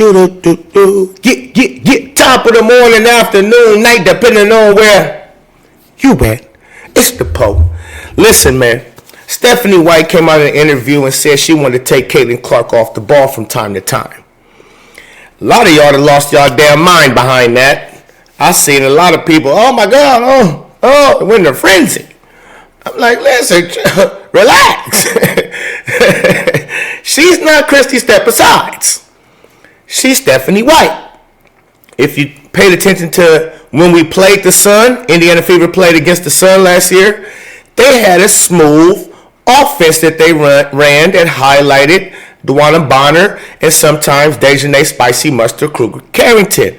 Get top of the morning, afternoon, night, depending on where you at. It's the Pope. Listen, man. Stephanie White came out in an interview and said she wanted to take Caitlin Clark off the ball from time to time. A lot of y'all have lost y'all damn mind behind that. I seen a lot of people, oh my God, it went in a frenzy. I'm like, listen, relax. She's not Christy Stepasides. She's Stephanie White. If you paid attention to when we played the Sun, Indiana Fever played against the Sun last year, they had a smooth offense that they ran that highlighted DeWanna Bonner and sometimes Dejanay Spicy Mustard Kruger Carrington.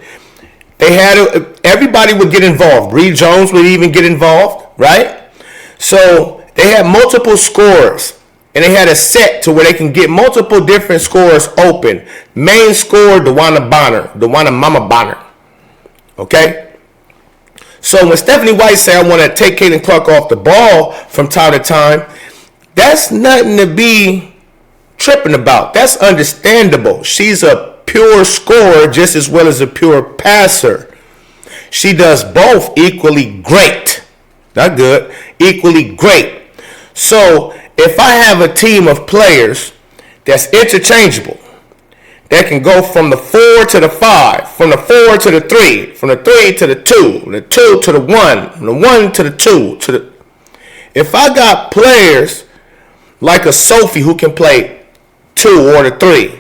They had everybody would get involved. Bree Jones would even get involved, right? So they had multiple scorers, and they had a set to where they can get multiple different scorers open. Main scorer, DeWanna Mama Bonner. Okay? So when Stephanie White said, I want to take Caitlin Clark off the ball from time to time, that's nothing to be tripping about. That's understandable. She's a pure scorer just as well as a pure passer. She does both equally great. Not good. Equally great. So if I have a team of players that's interchangeable, that can go from the 4 to the 5, from the 4 to the 3, from the 3 to the 2, from the 2 to the 1, from the 1 to the 2, to the... If I got players like a Sophie who can play 2 or the 3,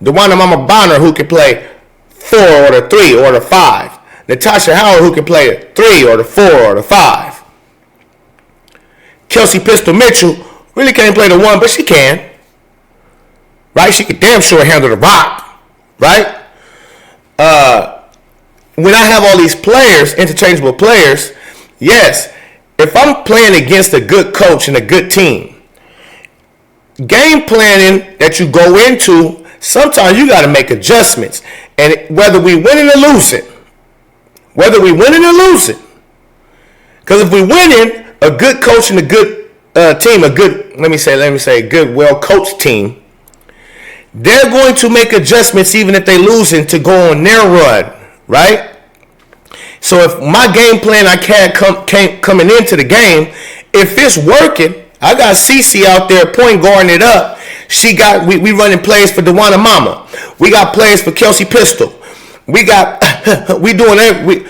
DeWanna Mama Bonner who can play 4 or the 3 or the 5, Natasha Howard who can play a 3 or the 4 or the 5, Kelsey Pistol Mitchell really can't play the 1, but she can. Right? She can damn sure handle the rock. Right? When I have all these players, interchangeable players, yes, if I'm playing against a good coach and a good team, game planning that you go into, sometimes you got to make adjustments. And whether we winning or losing, because if we winning, a good coach and a good team, a good well-coached team, they're going to make adjustments even if they losing to go on their run, right? So if my game plan I had coming into the game, if it's working, I got Cece out there point guarding it up. We running plays for DeWanna Mama. We got plays for Kelsey Pistol. We doing every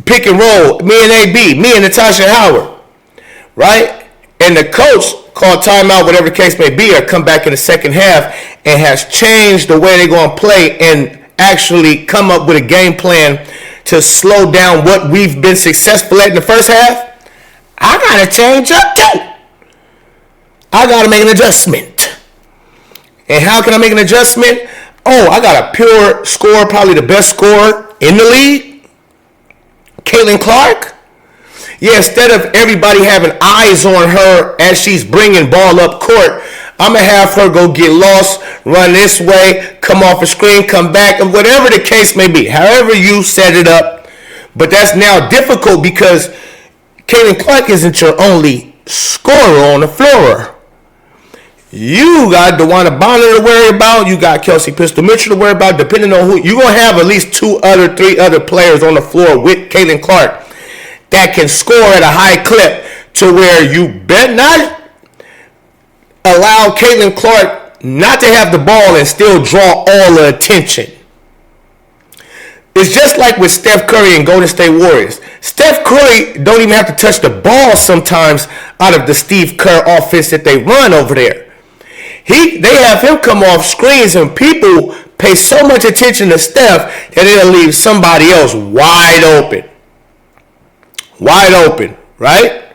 pick and roll. Me and AB, me and Natasha Howard. Right? And the coach called timeout, whatever the case may be, or come back in the second half and has changed the way they're going to play and actually come up with a game plan to slow down what we've been successful at in the first half. I got to change up too. I got to make an adjustment. And how can I make an adjustment? Oh, I got a pure scorer, probably the best scorer in the league. Caitlin Clark. Yeah, instead of everybody having eyes on her as she's bringing ball up court, I'm going to have her go get lost, run this way, come off a screen, come back, and whatever the case may be. However you set it up. But that's now difficult because Caitlin Clark isn't your only scorer on the floor. You got DeWanna Bonner to worry about. You got Kelsey Pistol Mitchell to worry about. Depending on who, you're going to have at least 3 other players on the floor with Caitlin Clark that can score at a high clip to where you bet not allow Caitlin Clark not to have the ball and still draw all the attention. It's just like with Steph Curry and Golden State Warriors. Steph Curry don't even have to touch the ball sometimes out of the Steve Kerr offense that they run over there. They have him come off screens and people pay so much attention to Steph that it'll leave somebody else wide open. Wide open, right?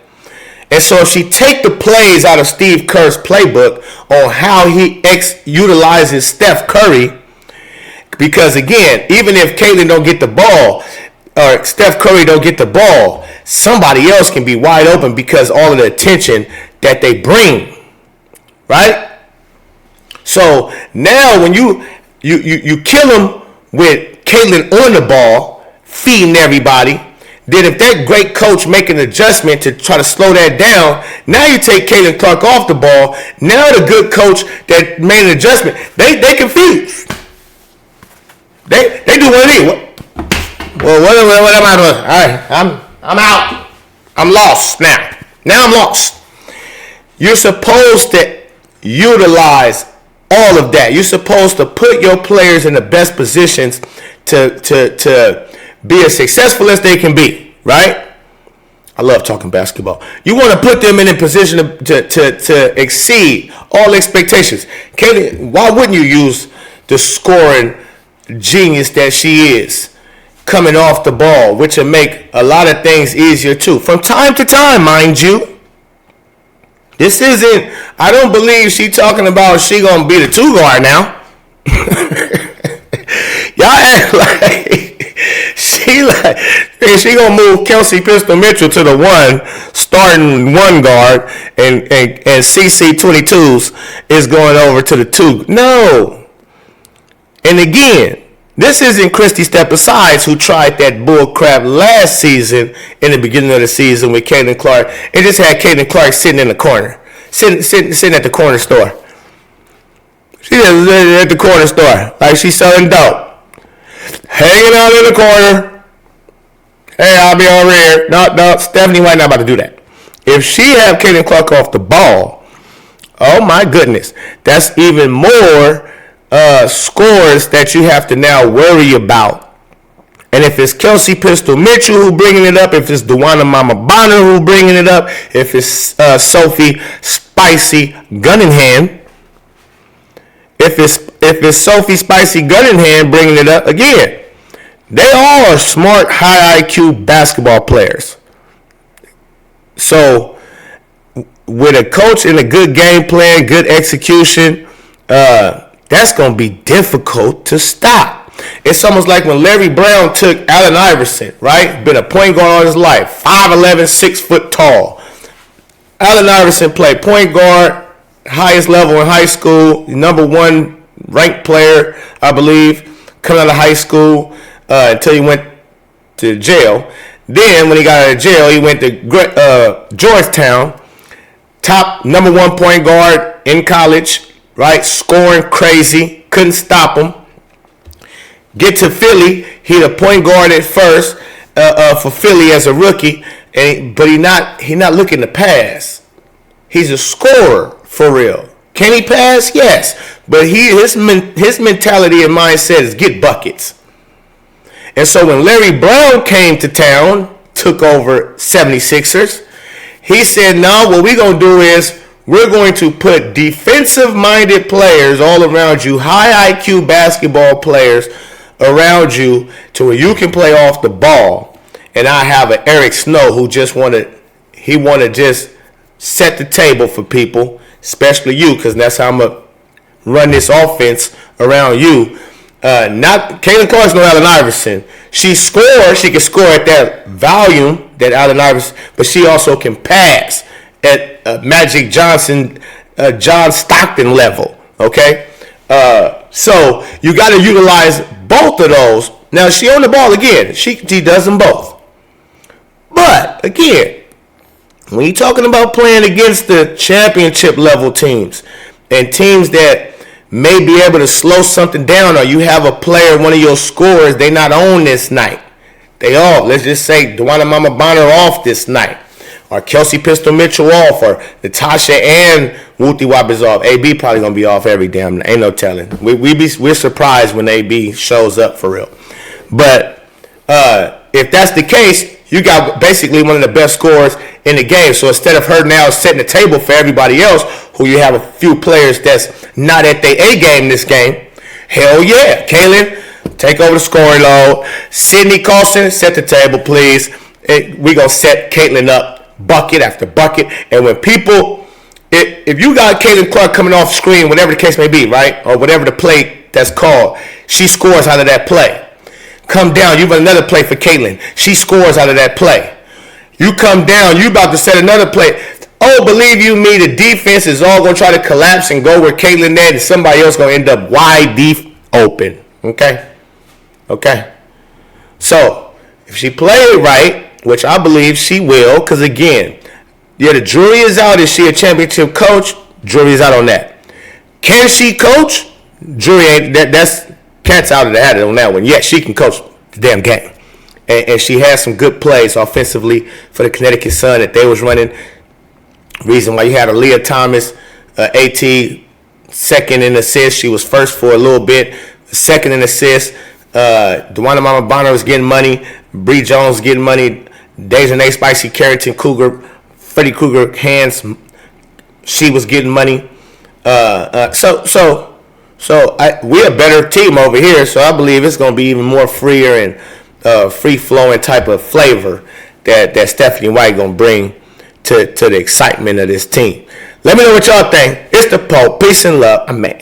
And so if she take the plays out of Steve Kerr's playbook on how he utilizes Steph Curry, because again, even if Caitlin don't get the ball or Steph Curry don't get the ball, somebody else can be wide open because all of the attention that they bring, right? So now when you kill them with Caitlin on the ball, feeding everybody, then if that great coach make an adjustment to try to slow that down, now you take Caitlin Clark off the ball. Now the good coach that made an adjustment, they confused. They do one of these. Well, what am I doing? All right, I'm out. I'm lost now. Now I'm lost. You're supposed to utilize all of that. You're supposed to put your players in the best positions to be as successful as they can be, right? I love talking basketball. You want to put them in a position to exceed all expectations. Katie, why wouldn't you use the scoring genius that she is coming off the ball, which will make a lot of things easier too. From time to time, mind you. This isn't, I don't believe she talking about she gonna be the 2 guard now. Y'all act like she gonna move Kelsey Pistol Mitchell to the 1, starting 1 guard, and CC 22s is going over to the 2. No. And again, this isn't Christy Stepasides, who tried that bull crap last season in the beginning of the season with Caitlin Clark. It just had Caitlin Clark sitting in the corner, sitting at the corner store. She just at the corner store like she's selling dope, hanging out in the corner. Hey, I'll be over here. No, Stephanie White not about to do that. If she have Caitlin Clark off the ball, oh my goodness, that's even more scores that you have to now worry about. And if it's Kelsey Pistol Mitchell who bringing it up, if it's Dewana Mama Bonner who bringing it up, if it's Sophie Spicy Gunningham, if it's Sophie Spicy Gunningham bringing it up, again, they all are smart, high IQ basketball players. So with a coach and a good game plan, good execution, that's going to be difficult to stop. It's almost like when Larry Brown took Allen Iverson, right? Been a point guard all his life. 5'11", 6 foot tall. Allen Iverson played point guard, highest level in high school, number 1 ranked player, I believe, coming out of high school until he went to jail. Then when he got out of jail, he went to Georgetown, top number 1 point guard in college, right? Scoring crazy. Couldn't stop him. Get to Philly. He the point guard at first for Philly as a rookie, but he not looking to pass. He's a scorer for real. Can he pass? Yes. But his mentality and mindset is get buckets. And so when Larry Brown came to town, took over 76ers, he said, no, what we're going to do is we're going to put defensive-minded players all around you, high IQ basketball players around you to where you can play off the ball. And I have an Eric Snow who just want to just set the table for people, especially you, because that's how I'm going to run this offense around you. Not Caitlin Clark's no Allen Iverson. She scores. She can score at that volume that Allen Iverson, but she also can pass at Magic Johnson, John Stockton level. Okay, so you got to utilize both of those. Now she on the ball again. She does them both. But again, when you're talking about playing against the championship level teams and teams that may be able to slow something down, or you have a player, one of your scorers, they not on this night. They off. Let's just say Dewana Mama Bonner off this night, or Kelsey Pistol Mitchell off, or Natasha and Wooty Wop is off. AB probably gonna be off every damn night. Ain't no telling. We're surprised when AB shows up for real. But if that's the case, you got basically one of the best scorers in the game. So instead of her now setting the table for everybody else, who you have a few players that's not at their A game this game, hell yeah, Kaylin, take over the scoring load. Sydney Carlson, set the table, please. We gonna set Caitlin up bucket after bucket. And when people, if you got Caitlin Clark coming off screen, whatever the case may be, right, or whatever the play that's called, she scores out of that play. Come down, you run another play for Caitlin. She scores out of that play. You come down, you about to set another play. Oh, believe you me, the defense is all going to try to collapse and go where Caitlin at, and somebody else going to end up wide deep open. Okay? Okay? So, if she played right, which I believe she will, because again, yeah, the jury is out. Is she a championship coach? Jury is out on that. Can she coach? Jury ain't. Cat's out of the hat on that one. Yeah, she can coach the damn game. And she has some good plays offensively for the Connecticut Sun that they was running. Reason why you had Aaliyah Thomas, AT, second in assists. She was first for a little bit. Second in assists. Dewana Mama Bonner was getting money. Bree Jones getting money. Dejanay Spicy Carrington Cougar, Freddie Cougar Hands, she was getting money. So we're a better team over here. So I believe it's going to be even more freer and free-flowing type of flavor that Stephanie White going to bring to the excitement of this team. Let me know what y'all think. It's the Pope. Peace and love. I'm man.